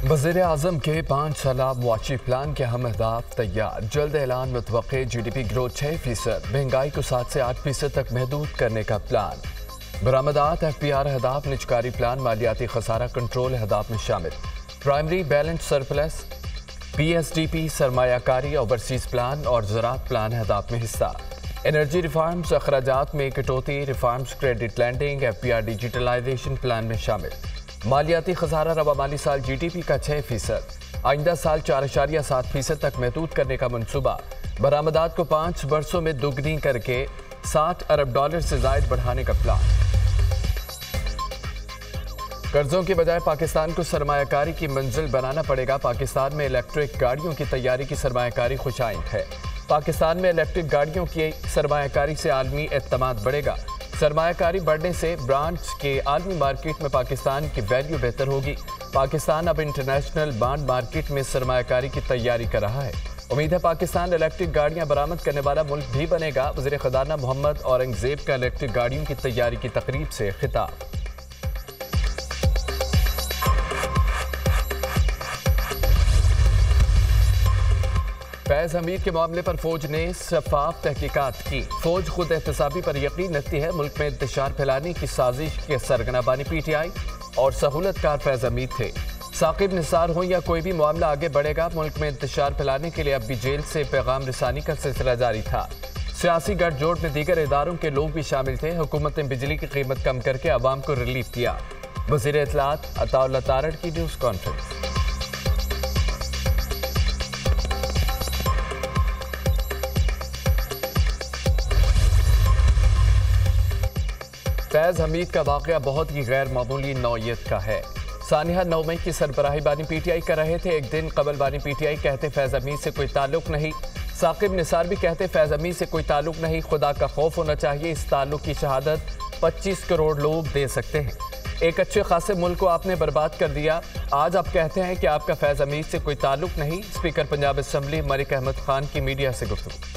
वज़ीर आज़म के 5 साला मुआशी प्लान के अहम अहदाफ तैयार। जल्द ऐलान। मुतवक्के GDP ग्रोथ 6%, महंगाई को 7 से 8% तक महदूद करने का प्लान। बरामदात FPR अहदाफ निजकारी प्लान मालियाती खसारा कंट्रोल अहदाफ में शामिल। प्राइमरी बैलेंस सरप्लस, PSDP सरमायाकारी ओवरसीज प्लान और ज़राअत प्लान अहदाफ में हिस्सा। एनर्जी रिफॉर्म्स, अखराजात में कटौती, reforms, credit lending, FPR digitalisation plan में शामिल। मालियाती खसारा रवा माली साल GDP का 6%, आइंदा साल 4.7% तक महदूद करने का मंसूबा। बरामदात को 5 वर्षों में दुगनी करके $60 अरब से जायद बढ़ाने का प्लान। कर्जों के बजाय पाकिस्तान को सरमायाकारी की मंजिल बनाना पड़ेगा। पाकिस्तान में इलेक्ट्रिक गाड़ियों की तैयारी की सरमायाकारी खुशाइंद है। पाकिस्तान में इलेक्ट्रिक गाड़ियों की सरमायाकारी से आलमी एतमाद बढ़ेगा। सरमायाकारी बढ़ने से ब्रांड्स के आलमी मार्केट में पाकिस्तान की वैल्यू बेहतर होगी। पाकिस्तान अब इंटरनेशनल बॉन्ड मार्केट में सरमायाकारी की तैयारी कर रहा है। उम्मीद है पाकिस्तान इलेक्ट्रिक गाड़ियां बरामद करने वाला मुल्क भी बनेगा। वज़ीर ख़जाना मोहम्मद औरंगज़ेब का इलेक्ट्रिक गाड़ियों की तैयारी की तकरीब से खिताब। फैज़ हमीद के मामले पर फौज ने शफाफ तहकीकात की। फौज खुद एहतसाबी पर यकीन रखती है। मुल्क में इंतशार फैलाने की साजिश के सरगना बानी PTI और सहूलतकार फैज़ हमीद थे। साकिब निसार हो या कोई भी मामला आगे बढ़ेगा। मुल्क में इंतशार फैलाने के लिए अब भी जेल से पैगाम रिसानी का सिलसिला जारी था। सियासी गठजोड़ में दीगर इदारों के लोग भी शामिल थे। हुकूमत ने बिजली की कीमत कम करके आवाम को रिलीफ दिया। वज़ीर इत्तलात अताउल्लाह तारड़ की न्यूज़ कॉन्फ्रेंस। फैज़ हमीद का वाक़या बहुत ही गैर मामूली नौयत का है। सानिया 9 मई की सरबराही बानी PTI कर रहे थे। एक दिन कबल बानी PTI कहते फैज़ हमीद से कोई ताल्लुक नहीं। साकिब निसार भी कहते फैज़ हमीद से कोई ताल्लुक नहीं। खुदा का खौफ होना चाहिए। इस ताल्लुक की शहादत 25 करोड़ लोग दे सकते हैं। एक अच्छे खासे मुल्क को आपने बर्बाद कर दिया। आज आप कहते हैं कि आपका फैज़ हमीद से कोई ताल्लुक नहीं। स्पीकर पंजाब असम्बली मलिक अहमद खान की मीडिया से गुफ्तगू।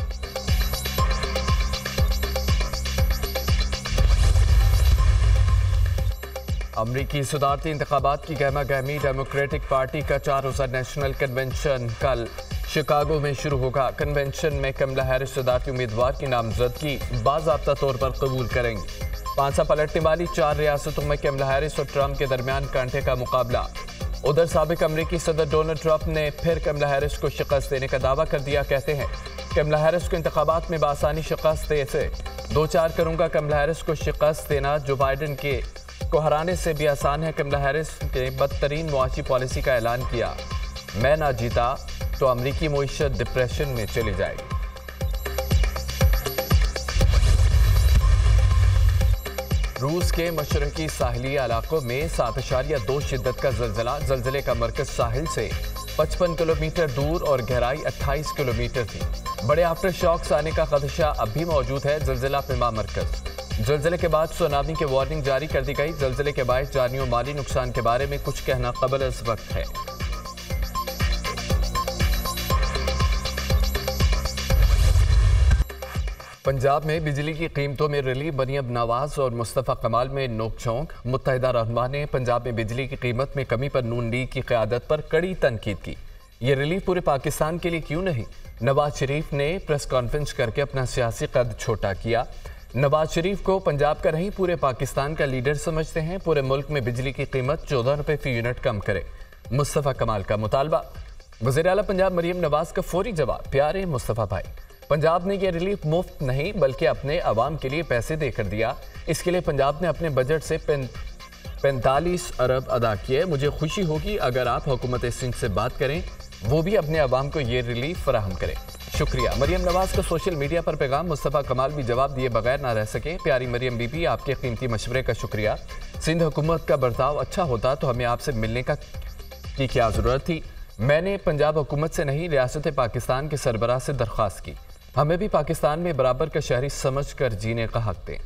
अमरीकी सदारती इंतखाबात की गहमा गहमी। डेमोक्रेटिक पार्टी का 4 रोज़ा नेशनल कन्वेंशन कल शिकागो में शुरू होगा। कन्वेंशन में कमला हैरिस सदारती उम्मीदवार की नामजदगी बाज़ाब्ता तौर पर कबूल करेंगी। पांसा पलटने वाली 4 रियासतों में कमला हैरिस और ट्रंप के दरमियान कांटे का मुकाबला। उधर साबिक अमरीकी सदर डोनाल्ड ट्रंप ने फिर कमला हैरिस को शिकस्त देने का दावा कर दिया। कहते हैं कमला हैरिस को इंतखाबात में बासानी शिकस्त दे से 2-4 करूंगा। कमला हैरिस को शिकस्त देना जो बाइडन के को हराने से भी आसान है। कमला हैरिस ने बदतरीन मुआशी पॉलिसी का ऐलान किया। मैं ना जीता तो अमरीकी मईशत डिप्रेशन में चली जाएगी। रूस के मशरकी साहिली इलाकों में 7.2 शिद्दत का जल्जला। जल्जले का मरकज साहिल से 55 किलोमीटर दूर और गहराई 28 किलोमीटर थी। बड़े आफ्टर शॉक्स आने का खदशा अब भी मौजूद है। जल्जला पेमा मरकज। जल्जले के बाद सुनामी की वार्निंग जारी कर दी गई। जल्जले के बायस जानी और माली नुकसान के बारे में कुछ कहना कबल इस वक्त है। पंजाब में बिजली की कीमतों में रिलीफ। मरियम नवाज और मुस्तफ़ा कमाल में नोकझोंक। मुत्तहिदा रहनुमा ने पंजाब में बिजली की कीमत में कमी पर नून लीग की क़यादत पर कड़ी तनकीद की। ये रिलीफ पूरे पाकिस्तान के लिए क्यों नहीं? नवाज शरीफ ने प्रेस कॉन्फ्रेंस करके अपना सियासी कद छोटा किया। नवाज शरीफ को पंजाब का नहीं पूरे पाकिस्तान का लीडर समझते हैं। पूरे मुल्क में बिजली की कीमत 14 रुपये फी यूनिट कम करे। मुस्तफ़ा कमाल का मुतालबा। वज़ीर आला पंजाब मरियम नवाज का फौरी जवाब। प्यारे मुस्तफ़ा भाई, पंजाब ने यह रिलीफ मुफ्त नहीं बल्कि अपने अवाम के लिए पैसे देकर दिया। इसके लिए पंजाब ने अपने बजट से 45 अरब अदा किए। मुझे खुशी होगी अगर आप हुकूमत सिंध से बात करें, वो भी अपने अवाम को ये रिलीफ फराहम करें। शुक्रिया। मरियम नवाज का सोशल मीडिया पर पैगाम। मुस्तफ़ा कमाल भी जवाब दिए बगैर ना रह सके। प्यारी मरियम बीबी, आपके कीमती मशवरे का शुक्रिया। सिंध हुकूमत का बर्ताव अच्छा होता तो हमें आपसे मिलने की क्या ज़रूरत थी? मैंने पंजाब हुकूमत से नहीं रियासत पाकिस्तान के सरबराह से दरख्वास्त की। हमें भी पाकिस्तान में बराबर का शहरी समझ कर जीने का हक दें।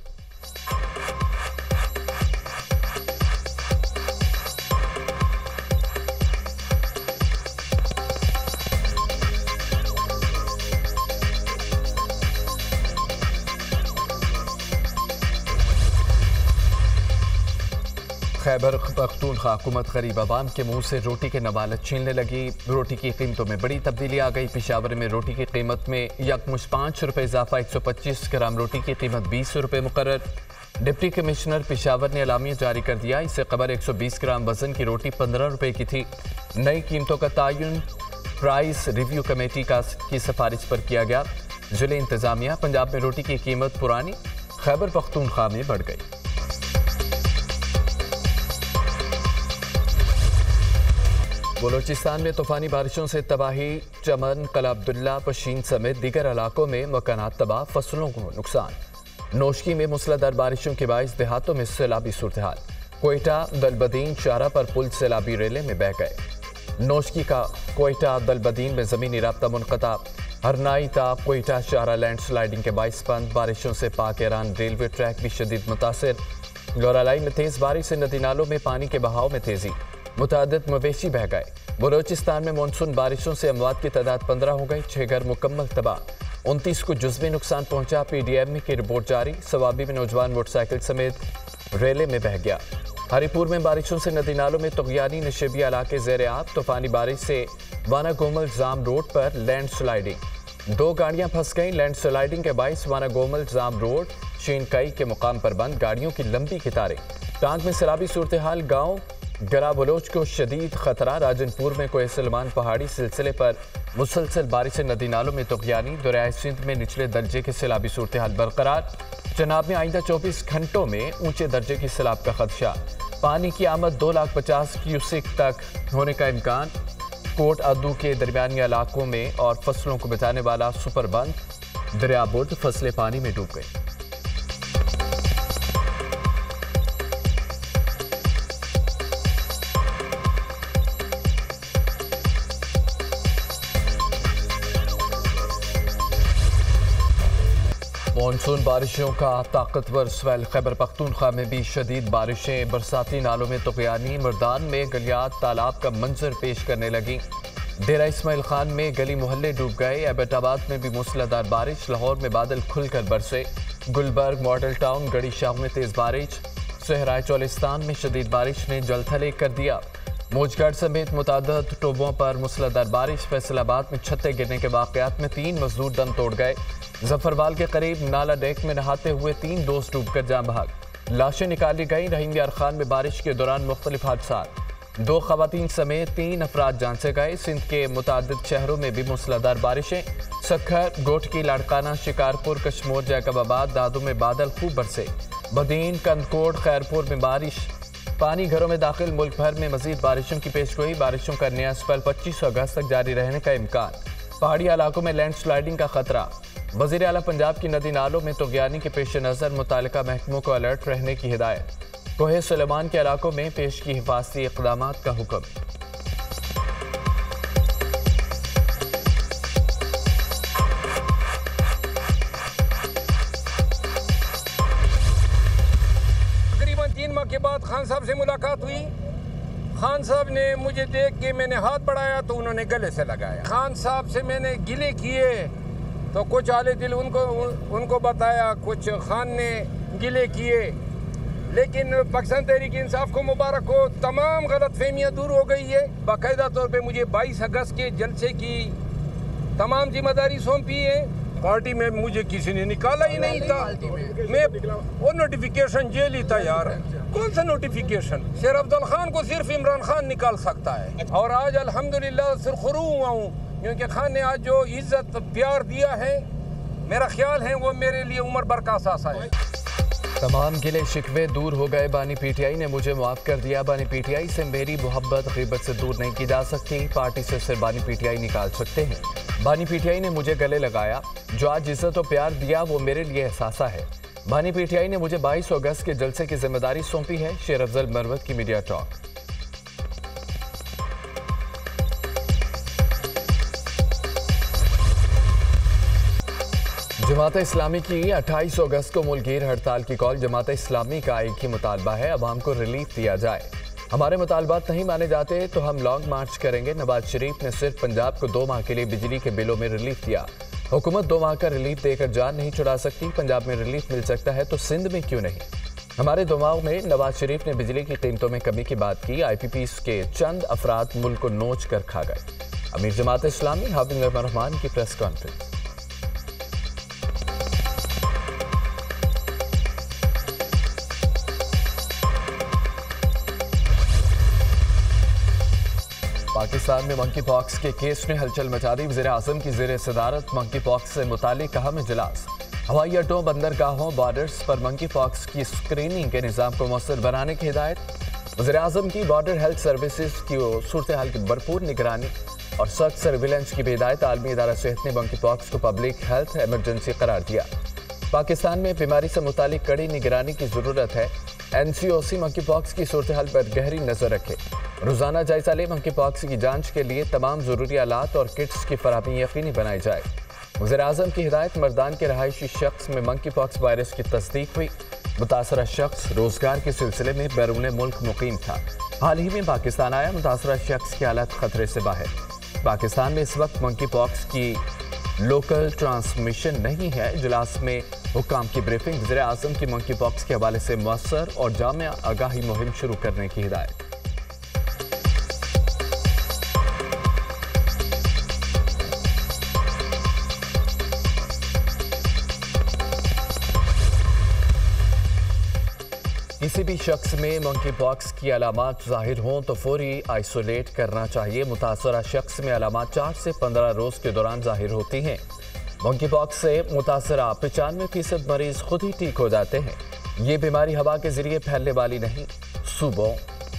खैबर पख्तूनख्वा हुकूमत गरीब आवाम के मुंह से रोटी के नवालत छीनने लगी। रोटी की कीमतों में बड़ी तब्दीली आ गई। पेशावर में रोटी की कीमत में यकमुश्त 5 रुपये इजाफा। 125 ग्राम रोटी की कीमत 20 रुपये मुकर्रर। डिप्टी कमिश्नर पेशावर ने अलामिया जारी कर दिया। इससे कबल 120 ग्राम वजन की रोटी 15 रुपये की थी। नई कीमतों का तयन प्राइस रिव्यू कमेटी की सिफारिश पर किया गया। जिले इंतजामिया पंजाब में रोटी की कीमत पुरानी खैबर पख्तूनख्वा में बढ़ गई। बलोचिस्तान में तूफानी बारिशों से तबाही। चमन, कला अब्दुल्ला, पशीन समेत दीगर इलाकों में मकानात तबाह, फसलों को नुकसान। नोशकी में मूसलाधार बारिशों के बाइस देहातों में सैलाबी सूरत हाल। कोयटा दलबदीन शाहरा पर पुल सैलाबी रेले में बह गए। नोशकी का कोयटा दलबदीन में ज़मीनी राब्ता मुनक़ता। हरनाई ता कोयटा शाहरा लैंड स्लाइडिंग के बाइस बंद। बारिशों से पाक ईरान रेलवे ट्रैक भी शदीद मुतासर। गौरालाई में तेज़ बारिश से नदी नालों में पानी के बहाव में तेज़ी। मुतादिद मवेशी बह गए। बलोचिस्तान में मानसून बारिशों से अमवात की तादाद 15 हो गई। 6 घर मुकम्मल तबाह। 29 को जुज़वी नुकसान पहुंचा। PDM की रिपोर्ट जारी। सवाबी में नौजवान मोटरसाइकिल समेत रेले में बह गया। हरिपुर में बारिशों से नदी नालों में तुग़यानी नशेबिया इलाके ज़ेर आब। तूफानी बारिश से वाना गोमल जाम रोड पर लैंड स्लाइडिंग। 2 गाड़ियां फंस गईं। लैंड स्लाइडिंग के बाइस वाना गोमल जाम रोड शीनकई के मुकाम पर बंद। गाड़ियों की लंबी कतारें। टांग में सैलाबी सूरत हाल। गाँव गरा बलोच को शदीद खतरा। राजनपुर में कोई सलमान पहाड़ी सिलसिले पर मुसलसल बारिश से नदी नालों में तुग़यानी। दरियाए सिंध में निचले दर्जे के सैलाबी सूरत हाल बरकरार। चनाब में आइंदा 24 घंटों में ऊंचे दर्जे की सैलाब का खदशा। पानी की आमद 2,50,000 क्यूसेक तक होने का इम्कान। कोट अद्दू के दरमियानी इलाकों में और फसलों को बचाने वाला सुपर बंद। दरिया बुर्द फसलें पानी में डूब गई। मानसून बारिशों का ताकतवर स्वेल। खैबर पख्तूनख्वा में भी शदीद बारिशें। बरसाती नालों में तुग़यानी। मर्दान में गलियात तालाब का मंजर पेश करने लगी। डेरा इस्माइल खान में गली मोहल्ले डूब गए। एबटाबाद में भी मूसलाधार बारिश। लाहौर में बादल खुलकर बरसे। गुलबर्ग, मॉडल टाउन, गड़ी शाह में तेज़ बारिश। सहराए चौलिस्तान में शदीद बारिश ने जलथल कर दिया। मौजगढ़ समेत मुतादद टोबों पर मूसलाधार बारिश। फैसलाबाद में छत्ते गिरने के वाक़यात में 3 मजदूर दम तोड़ गए। जफरवाल के करीब नाला डेक में नहाते हुए 3 दोस्त डूबकर जान बहाक। लाशें निकाली गई। रहीम यार खान में बारिश के दौरान मुख्तलिफ हादसात। 2 खवातीन समेत 3 अफराद जान से गए। सिंध के मुतादिद शहरों में भी मूसलाधार बारिशें। सखर, गोटकी, लाड़काना, शिकारपुर, कश्मोर, जैकबाबाद, दादू में बादल खूब बरसे। बदीन, कंदकोट, खैरपुर में बारिश। पानी घरों में दाखिल। मुल्क भर में मजीद बारिशों की पेशगोई। बारिशों का नया स्पेल 25 अगस्त तक जारी रहने का इम्कान। पहाड़ी इलाकों में लैंड स्लाइडिंग का खतरा। वज़ीर आला पंजाब की नदी नालों में तुग़यानी के पेश नज़र मुतालिका महकमों को अलर्ट रहने की हिदायत। कोहे सुलेमान के इलाकों में पेश की हिफाजती इक़दामात का हुक्म। तकरीबन 3 माह के बाद खान साहब से मुलाकात हुई। खान साहब ने मुझे देख के मैंने हाथ बढ़ाया तो उन्होंने गले से लगाया। खान साहब से मैंने गिले किए तो कुछ आले दिल उनको बताया, कुछ खान ने गिले किए। लेकिन पाकिस्तान तहरीक इंसाफ को मुबारक हो, तमाम गलत फहमियाँ दूर हो गई है। बाकायदा तौर पे मुझे 22 अगस्त के जलसे की तमाम जिम्मेदारी सौंपी है। पार्टी में मुझे किसी ने निकाला ही नहीं था। मैं वो नोटिफिकेशन जेल ही था यार। कौन सा नोटिफिकेशन? शेर अब्दुल खान को सिर्फ इमरान खान निकाल सकता है। और आज अल्हम्दुलिल्लाह सुरखरू हुआ हूँ क्योंकि खान ने आज जो इज्जत प्यार दिया है, मेरा ख्याल है वो मेरे लिए उम्र भर का सासा है। तमाम गिले शिकवे दूर हो गए। बानी PTI ने मुझे माफ़ कर दिया। बानी PTI से मेरी मोहब्बत ग़ीबत से दूर नहीं की जा सकती। पार्टी से सिर्फ बानी PTI निकाल सकते हैं। बानी PTI ने मुझे गले लगाया। जो आज इज्जत और प्यार दिया वो मेरे लिए एहसासा है। बानी PTI ने मुझे 22 अगस्त के जलसे की जिम्मेदारी सौंपी है। शेर अफजल मरवत की मीडिया टॉक। जमात इस्लामी की 28 अगस्त को मुल्कगीर हड़ताल की कॉल। जमात इस्लामी का एक ही मुतालबा है, अवाम को रिलीफ दिया जाए। हमारे मुतालबात नहीं माने जाते तो हम लॉन्ग मार्च करेंगे। नवाज शरीफ ने सिर्फ पंजाब को 2 माह के लिए बिजली के बिलों में रिलीफ दिया। हुकूमत 2 माह का रिलीफ देकर जान नहीं छुड़ा सकती। पंजाब में रिलीफ मिल सकता है तो सिंध में क्यों नहीं? हमारे दिमाग में नवाज शरीफ ने बिजली की कीमतों में कमी की बात की। IPPs के चंद अफराद मुल्क को नोच कर खा गए। अमीर जमात इस्लामी हाफिज रहमान की प्रेस कॉन्फ्रेंस। पाकिस्तान में मंकी पॉक्स के केस ने हलचल मचा दी। वज़ीर-ए-आज़म की ज़ेर सदारत मंकी पॉक्स से मुतालिक अहम इजलास। हवाई अड्डों, बंदरगाहों, बॉर्डर्स पर मंकी पॉक्स की स्क्रीनिंग के निज़ाम को मौसर बनाने की हिदायत। वज़ीर-ए-आज़म की बॉर्डर हेल्थ सर्विसेज की सूरत हाल की भरपूर निगरानी और सख्त सर्विलेंस की हिदायत। आलमी इदारा सेहत ने मंकी पॉक्स को पब्लिक हेल्थ इमरजेंसी करार दिया। पाकिस्तान में बीमारी से मुतालिक कड़ी निगरानी की ज़रूरत है। NCOC मंकी पॉक्स की सूरत हाल पर गहरी नज़र रखे। रोज़ाना जायजा ले। मंकी पॉक्स की जांच के लिए तमाम ज़रूरी आलात और किट्स की फराहमी यकीनी बनाई जाए। वज़ीर-ए-आज़म की हिदायत। मर्दान के रहायशी शख्स में मंकी पॉक्स वायरस की तस्दीक हुई। मुतासरा शख्स रोज़गार के सिलसिले में बैरून मुल्क मुकीम था। हाल ही में पाकिस्तान आया। मुतासरा शख्स की हालत खतरे से बाहर। पाकिस्तान में इस वक्त मंकी पॉक्स की लोकल ट्रांसमिशन नहीं है। इजलास में हुक्काम की ब्रीफिंग। वज़ीर-ए-आज़म की मंकी पॉक्स के हवाले से मौसर और जामिया आगाही मुहिम शुरू करने की हिदायत। किसी भी शख्स में मंकी पॉक्स की अलामात ज़ाहिर हों तो फौरी आइसोलेट करना चाहिए। मुतासरा शख्स में अलामात 4 से 15 रोज़ के दौरान ज़ाहिर होती हैं। मंकी पॉक्स से मुतासरा 95% मरीज खुद ही ठीक हो जाते हैं। ये बीमारी हवा के जरिए फैलने वाली नहीं। सूबों,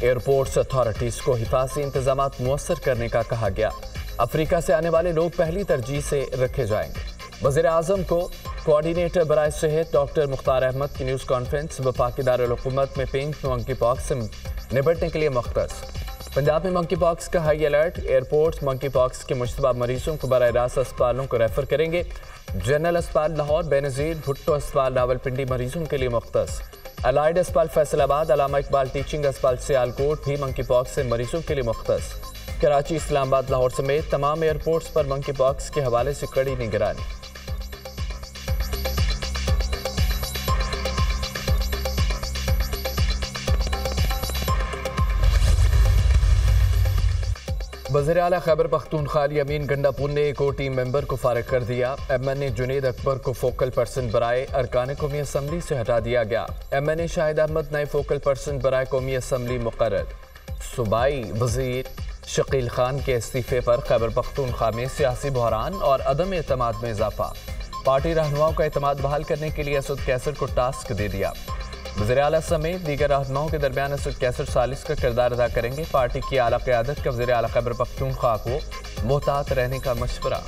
एयरपोर्ट्स अथॉरिटीज़ को हिफाजी इंतजाम मुयस्सर करने का कहा गया। अफ्रीका से आने वाले लोग पहली तरजीह से रखे जाएंगे। वज़ीर-ए-आज़म को कोऑर्डिनेटर बराए सेहत डॉक्टर मुख्तार अहमद की न्यूज़ कॉन्फ्रेंस। वफाकी दारुल-हुकूमत में पिंक मंकी पॉक्स से निपटने के लिए मख्तस। पंजाब में मंकी पॉक्स का high alert. Airports monkey pox के मुश्तबा मरीजों को बराह रास्त अस्पतालों को रेफर करेंगे। जनरल अस्पताल लाहौर, बेनज़ीर भुट्टो अस्पताल रावलपिंडी मरीजों के लिए मख्तस। अलाइड अस्पताल फैसलाबाद, अल्लामा इकबाल टीचिंग अस्पताल सियालकोट भी मंकी पॉक्स से मरीजों के लिए मख्तस। कराची, इस्लामाबाद, लाहौर समेत तमाम एयरपोर्ट्स पर मंकी पॉक्स के हवाले से कड़ी निगरानी। वज़ीर आला खैबर पख्तूनख्वा अमीन गंडापुर ने एक और टीम मेंबर को फारिग कर दिया। MNA जुनेद अकबर को फोकल पर्सन बराए अरकान कौमी असम्बली से हटा दिया गया। MNA शाहिद अहमद नए फोकल पर्सन बराए कौमी असम्बली मुकर्रर। सूबाई वज़ीर शकील खान के इस्तीफे पर खैबर पख्तूनख्वा में सियासी बहरान और अदम एतमाद में इजाफा। पार्टी रहनुमाओं का एतमाद बहाल करने के लिए असद कैसर को टास्क दे दिया। वज़ीर आला समेत दीगर रहनुमाओं के दरमियान असद कैसर सालिस का किरदार अदा करेंगे। पार्टी की आला क़यादत का वज़ीर आला खैबर पख्तूनख्वा को मोहतात रहने का मशवरा।